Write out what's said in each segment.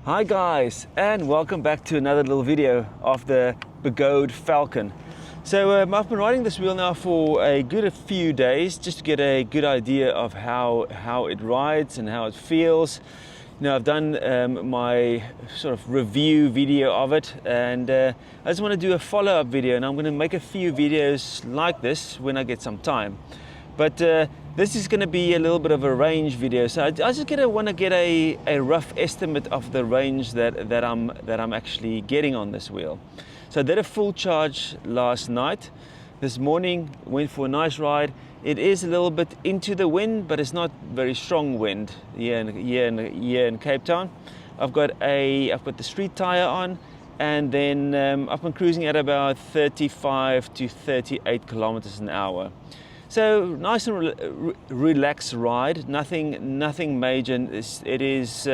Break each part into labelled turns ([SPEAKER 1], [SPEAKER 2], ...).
[SPEAKER 1] Hi guys, and welcome back to another little video of the Begode Falcon. So I've been riding this wheel now for a good few days just to get a good idea of how it rides and how it feels. You know, I've done my sort of review video of it, and I just want to do a follow-up video, and I'm going to make a few videos like this when I get some time. But this is going to be a little bit of a range video, so I just want to get a rough estimate of the range that I'm actually getting on this wheel. So I did a full charge last night. This morning went for a nice ride. It is a little bit into the wind, but it's not very strong wind here in Cape Town. I've got the street tire on, and then I've been cruising at about 35 to 38 kilometers an hour. So nice and relaxed ride, nothing major. It is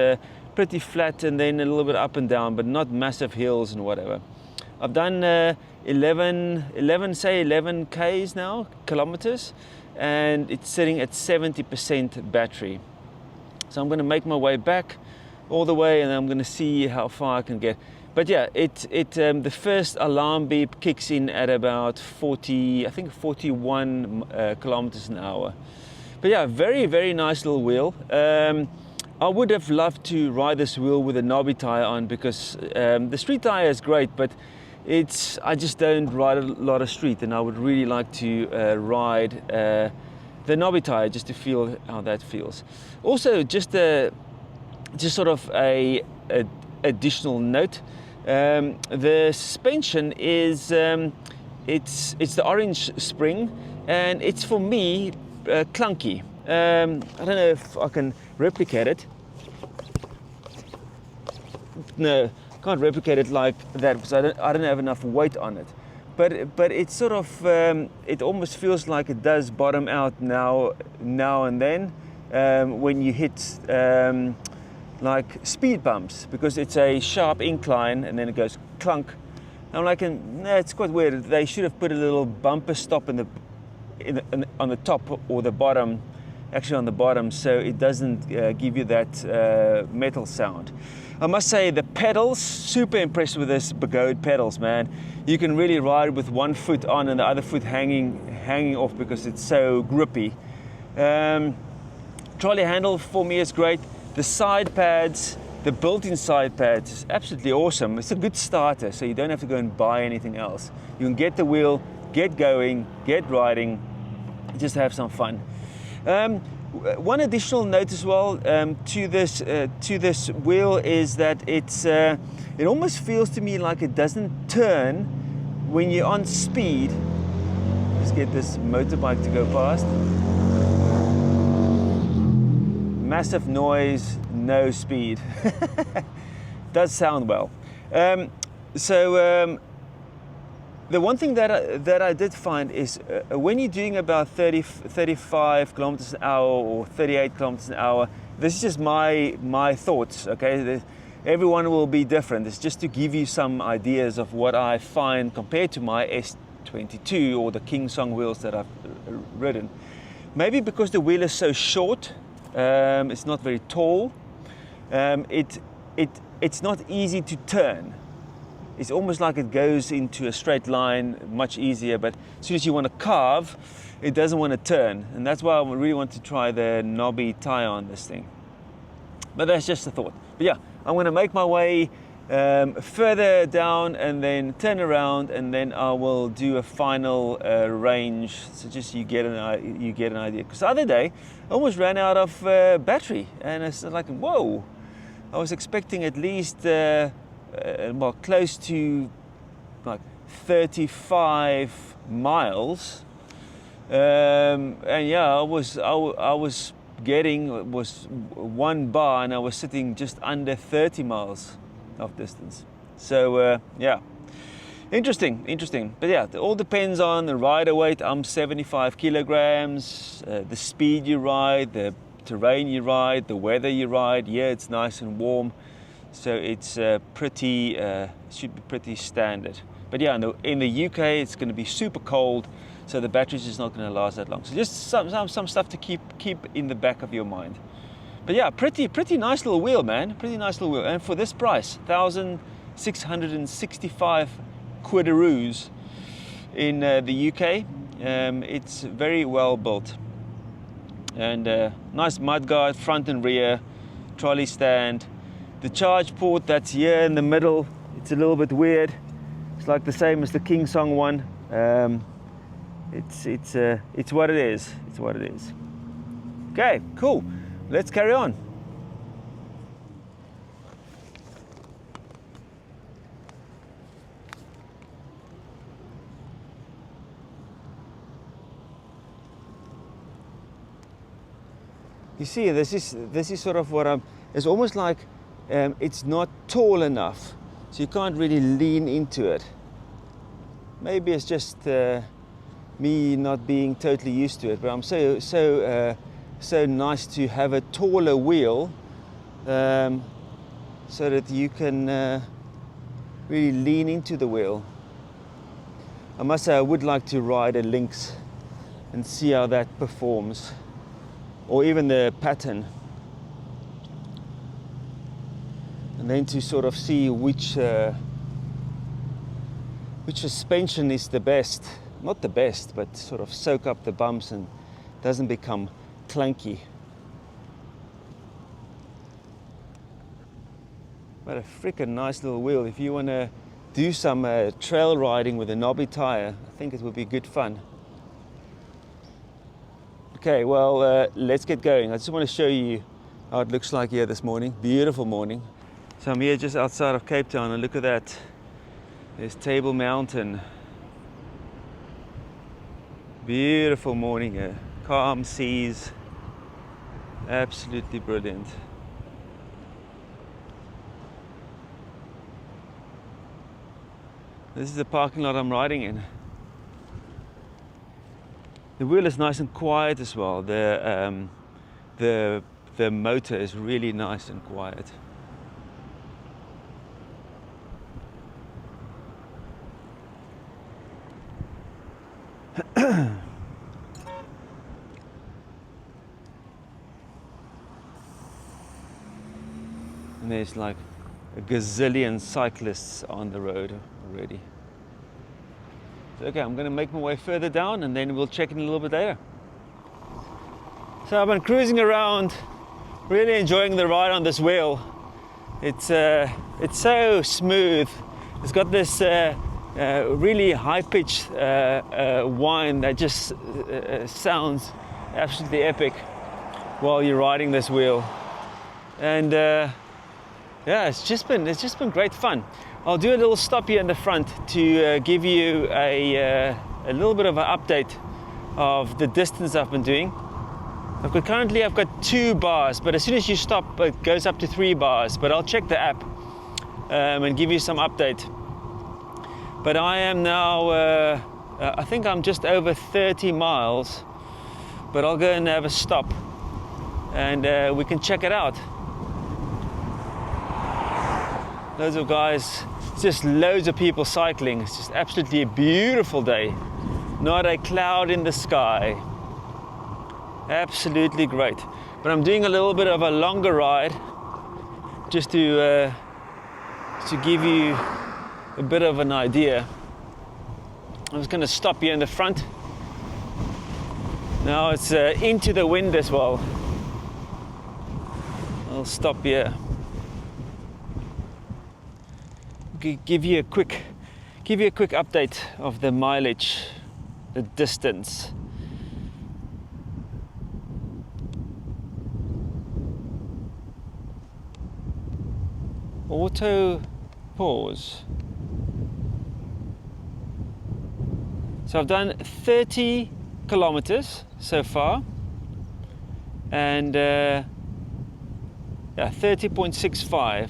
[SPEAKER 1] pretty flat and then a little bit up and down, but not massive hills and whatever. I've done 11 Ks now, kilometers, and it's sitting at 70% battery. So I'm going to make my way back all the way, and I'm going to see how far I can get. But yeah, the first alarm beep kicks in at about 41 kilometers an hour. But yeah, very nice little wheel. I would have loved to ride this wheel with a knobby tire on, because the street tire is great, but I just don't ride a lot of street, and I would really like to ride the knobby tire just to feel how that feels. Also, just sort of a additional note. The suspension is it's the orange spring, and it's, for me, clunky. I don't know if I can replicate it. No, can't replicate it like that because I don't have enough weight on it. But it's sort of it almost feels like it does bottom out now and then when you hit like speed bumps, because it's a sharp incline and then it goes clunk. I'm like, no, it's quite weird. They should have put a little bumper stop on the top or the bottom, actually on the bottom, so it doesn't give you that metal sound. I must say, the pedals, super impressed with this Begode pedals, man. You can really ride with one foot on and the other foot hanging off because it's so grippy. Trolley handle for me is great. The side pads, the built-in side pads, is absolutely awesome. It's a good starter, so you don't have to go and buy anything else. You can get the wheel, get going, get riding, just have some fun. One additional note as well to this wheel is that it almost feels to me like it doesn't turn when you're on speed. Let's get this motorbike to go past. Massive noise, no speed. Does sound well. The one thing that I did find is when you're doing about 35 kilometers an hour or 38 kilometers an hour, this is just my thoughts, okay? Everyone will be different. It's just to give you some ideas of what I find compared to my S22 or the Kingsong wheels that I've ridden. Maybe because the wheel is so short, it's not very tall, it's not easy to turn. It's almost like it goes into a straight line much easier, but as soon as you want to carve, it doesn't want to turn. And that's why I really want to try the knobby tire on this thing. But that's just a thought. But yeah, I'm going to make my way further down and then turn around, and then I will do a final range, so just you get an idea. Because the other day I almost ran out of battery, and it's like, whoa, I was expecting at least well, close to like 35 miles, and yeah, I was getting one bar, and I was sitting just under 30 miles of distance. So yeah, interesting. But yeah, it all depends on the rider weight. I'm 75 kilograms, the speed you ride, the terrain you ride, the weather you ride. Yeah, it's nice and warm, so it's should be pretty standard. But yeah, in the UK it's going to be super cold, so the battery's just not going to last that long. So just some stuff to keep in the back of your mind. But yeah, pretty nice little wheel, man. Pretty nice little wheel. And for this price, 1,665 quid-aroos in the UK. It's very well built. And nice mudguard, front and rear, trolley stand. The charge port that's here in the middle, it's a little bit weird. It's like the same as the Kingsong one. It's what it is. It's what it is. Okay, cool. Let's carry on. You see, this is sort of what it's almost like it's not tall enough, so you can't really lean into it. Maybe it's just me not being totally used to it, but I'm so nice to have a taller wheel so that you can really lean into the wheel. I must say I would like to ride a Lynx and see how that performs, or even the pattern, and then to sort of see which suspension is the best. Not the best, but sort of soak up the bumps and doesn't become clunky. But a freaking nice little wheel. If you want to do some trail riding with a knobby tire, I think it would be good fun. Okay, well, let's get going. I just want to show you how it looks like here this morning. Beautiful morning. So I'm here just outside of Cape Town, and look at that. There's Table Mountain. Beautiful morning here. Calm seas. Absolutely brilliant. This is the parking lot I'm riding in. The wheel is nice and quiet as well. The motor is really nice and quiet. And there's like a gazillion cyclists on the road already. So, okay, I'm going to make my way further down and then we'll check in a little bit later. So I've been cruising around, really enjoying the ride on this wheel. It's so smooth. It's got this really high-pitched whine that just sounds absolutely epic while you're riding this wheel. And yeah, it's just been great fun. I'll do a little stop here in the front to give you a little bit of an update of the distance I've been doing. Currently I've got 2 bars, but as soon as you stop it goes up to 3 bars. But I'll check the app and give you some update. But I am now, I think I'm just over 30 miles, but I'll go and have a stop and we can check it out. Loads of guys, just loads of people cycling. It's just absolutely a beautiful day. Not a cloud in the sky. Absolutely great. But I'm doing a little bit of a longer ride just to give you a bit of an idea. I'm just going to stop here in the front. Now it's into the wind as well. I'll stop here. Give you a quick update of the mileage, the distance. Auto pause. So I've done 30 kilometers so far, and yeah, 30.65.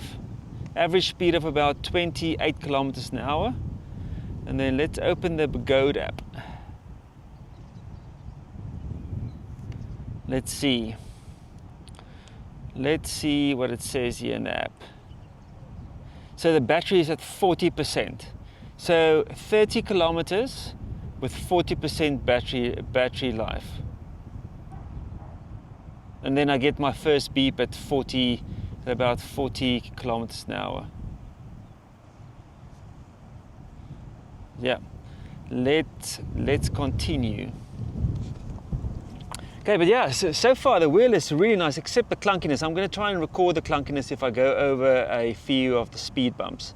[SPEAKER 1] Average speed of about 28 kilometers an hour. And then let's open the Begode app. Let's see what it says here in the app. So the battery is at 40%. So 30 kilometers with 40% battery life. and then I get my first beep at about 40 kilometers an hour. Yeah, let's continue. Okay, but yeah, so far the wheel is really nice, except the clunkiness. I'm going to try and record the clunkiness if I go over a few of the speed bumps.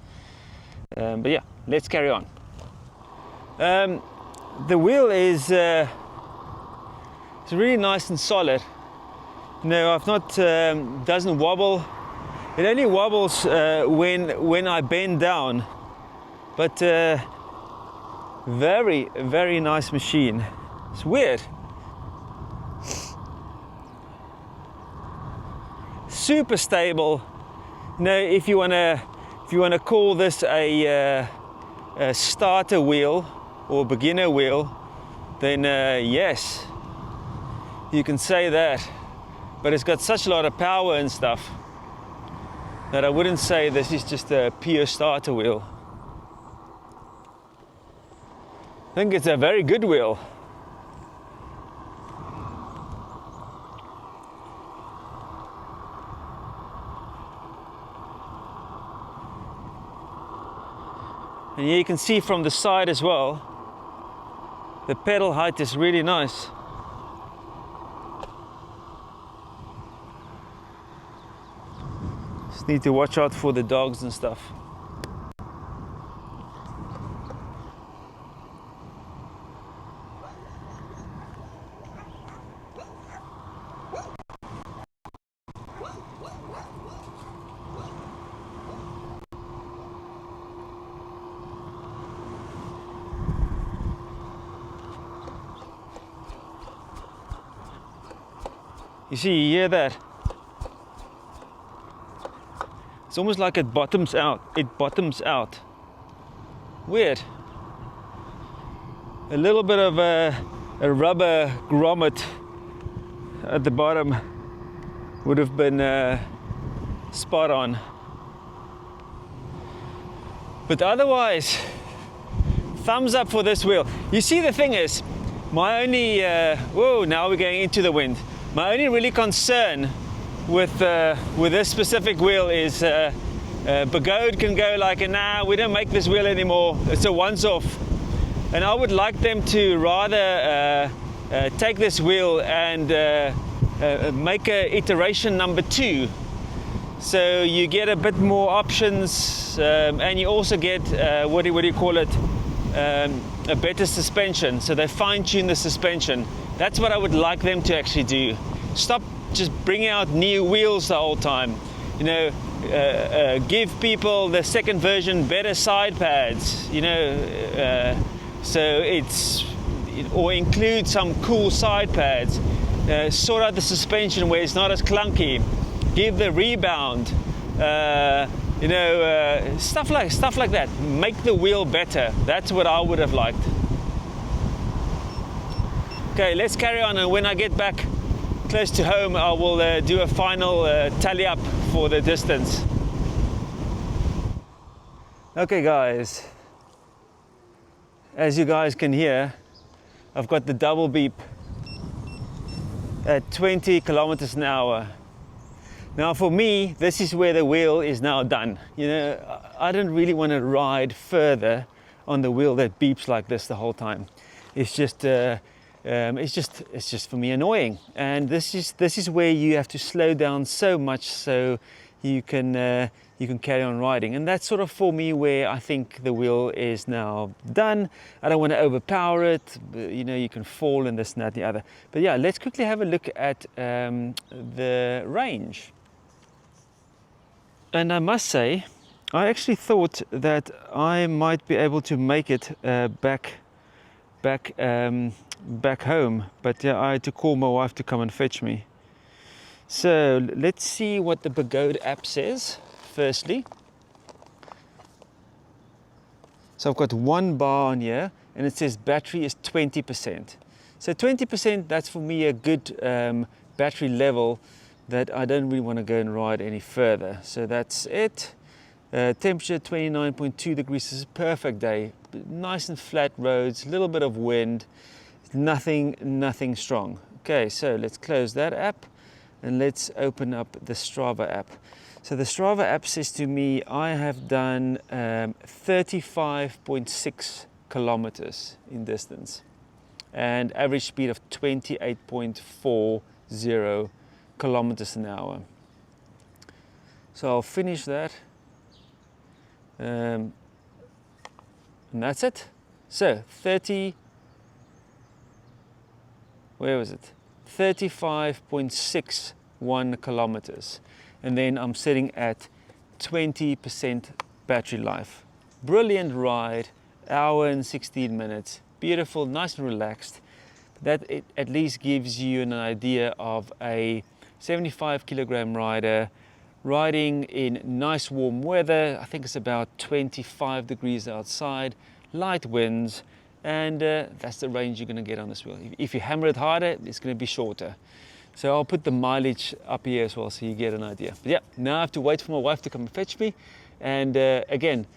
[SPEAKER 1] But yeah, let's carry on. The wheel is it's really nice and solid. No, I've not doesn't wobble. It only wobbles when I bend down. But very, very nice machine. It's weird. Super stable. You know, if you wanna call this a starter wheel or beginner wheel, then yes, you can say that. But it's got such a lot of power and stuff that I wouldn't say this is just a pure starter wheel. I think it's a very good wheel. And here you can see from the side as well, the pedal height is really nice. Just need to watch out for the dogs and stuff. You see, you hear that? It's almost like it bottoms out. It bottoms out. Weird. A little bit of a rubber grommet at the bottom would have been spot on. But otherwise, thumbs up for this wheel. You see, the thing is, my only whoa, now we're going into the wind. My only really concern with this specific wheel is Begode can go like, nah, we don't make this wheel anymore, it's a once-off. And I would like them to rather take this wheel and make a iteration number 2. So you get a bit more options, and you also get, what do you call it, a better suspension. So they fine-tune the suspension. That's what I would like them to actually do. Stop just bringing out new wheels the whole time. You know, give people the second version better side pads. You know, or include some cool side pads. Sort out the suspension where it's not as clunky. Give the rebound. You know, stuff like that. Make the wheel better. That's what I would have liked. Okay, let's carry on, and when I get back close to home, I will do a final tally up for the distance. Okay guys, as you guys can hear, I've got the double beep at 20 kilometers an hour. Now for me, this is where the wheel is now done. You know, I don't really want to ride further on the wheel that beeps like this the whole time. It's just for me annoying, and this is where you have to slow down so much so you can carry on riding. And that's sort of for me where I think the wheel is now done. I don't want to overpower it. You know, you can fall and this and that and the other. But yeah, let's quickly have a look at the range. And I must say, I actually thought that I might be able to make it back home, but yeah, I had to call my wife to come and fetch me. So let's see what the Begode app says firstly. So I've got one bar on here and it says battery is 20%. So 20%, that's for me a good battery level that I don't really want to go and ride any further. So that's it. Temperature 29.2 degrees. This is a perfect day. Nice and flat roads, a little bit of wind, nothing strong. Okay, so let's close that app. and let's open up the Strava app. So the Strava app says to me I have done 35.6 kilometers in distance and average speed of 28.40 kilometers an hour. So I'll finish that, and that's it. So 35.61 kilometers, and then I'm sitting at 20% battery life. Brilliant ride, hour and 16 minutes, beautiful, nice and relaxed. That at least gives you an idea of a 75 kilogram rider riding in nice warm weather. I think it's about 25 degrees outside, light winds, and that's the range you're going to get on this wheel. If you hammer it harder, it's going to be shorter. So I'll put the mileage up here as well so you get an idea. But yeah, now I have to wait for my wife to come and fetch me. And again,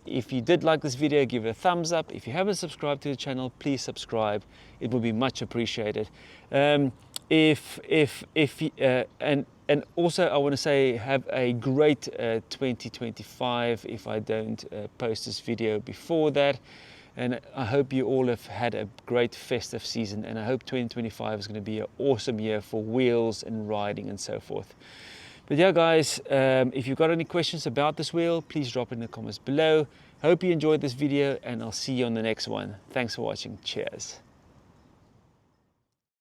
[SPEAKER 1] if you did like this video, give it a thumbs up. If you haven't subscribed to the channel, please subscribe. It will be much appreciated. And also I want to say have a great 2025 if I don't post this video before that. And I hope you all have had a great festive season, and I hope 2025 is going to be an awesome year for wheels and riding and so forth. But yeah guys, if you've got any questions about this wheel, please drop it in the comments below. Hope you enjoyed this video, and I'll see you on the next one. Thanks for watching. Cheers.